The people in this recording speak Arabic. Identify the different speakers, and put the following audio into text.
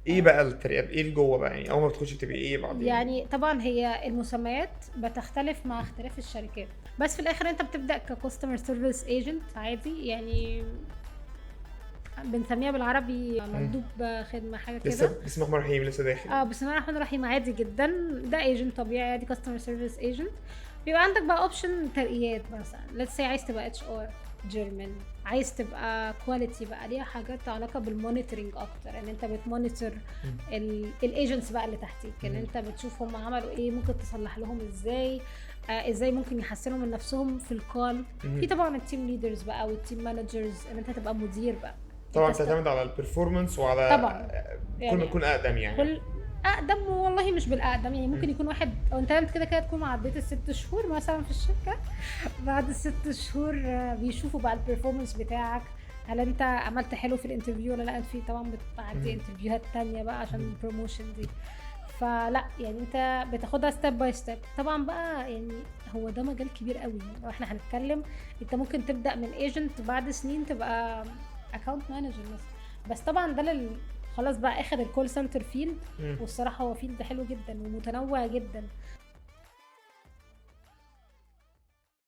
Speaker 1: ايه بقى الترقيات، ايه اللي جوه بقى؟ يعني اول ما بتخشي بتبقي ايه بعدين؟
Speaker 2: يعني طبعا هي المسميات بتختلف مع اختلاف الشركات، بس في الاخر انت بتبدا ككاستمر سيرفيس ايجنت عادي، يعني بنسميها بالعربي
Speaker 1: مم.
Speaker 2: مندوب خدمه حاجه
Speaker 1: لسه
Speaker 2: كده.
Speaker 1: بسم الله الرحمن الرحيم، لسه داخل يعني.
Speaker 2: بسم الله الرحمن الرحيم، عادي جدا. ده ايجنت طبيعي عادي، كاستمر سيرفيس ايجنت. بيبقى عندك بقى اوبشن ترقيات، مثلا ليتس سي عايز تبقى اتش ار جيرمان، عايز تبقى كواليتي بقى ليها حاجات علاقه بالمونيتورنج اكتر، ان انت بتمونيتور
Speaker 1: مم.
Speaker 2: الايجنتس بقى اللي تحتيك، ان
Speaker 1: مم.
Speaker 2: انت بتشوف هم عملوا ايه، ممكن تصلح لهم ازاي، ازاي ممكن يحسنوا من نفسهم في الكول. في
Speaker 1: مم.
Speaker 2: طبعا التيم ليدرز بقى والتيم مانجرز، ان انت تبقى مدير بقى.
Speaker 1: طبعا تعتمد على البرفورمانس وعلى
Speaker 2: طبعا
Speaker 1: كل ما
Speaker 2: يعني
Speaker 1: تكون اقدم يعني.
Speaker 2: كل اقدم، والله مش بالاقدم، يعني
Speaker 1: مم.
Speaker 2: ممكن يكون واحد او انت كده كده تكون عديت الست شهور مثلا في الشركه. بعد الست شهور بيشوفوا بقى البرفورمانس بتاعك، هل انت عملت حلو في الانترفيو ولا لا. انت في طبعا بتعدي
Speaker 1: مم.
Speaker 2: انترفيوهات تانية بقى عشان
Speaker 1: مم.
Speaker 2: البروموشن دي. فلا يعني انت بتاخدها ستيب باي ستيب طبعا بقى، يعني هو ده مجال كبير قوي. لو احنا هنتكلم، انت ممكن تبدا من ايجنت بعد سنين تبقى اكاونت مانجر مثلا. بس طبعا ده خلاص بقى اخد الكول سنتر فيلد.
Speaker 1: مم.
Speaker 2: والصراحه هو فيلد حلو جدا ومتنوع جدا.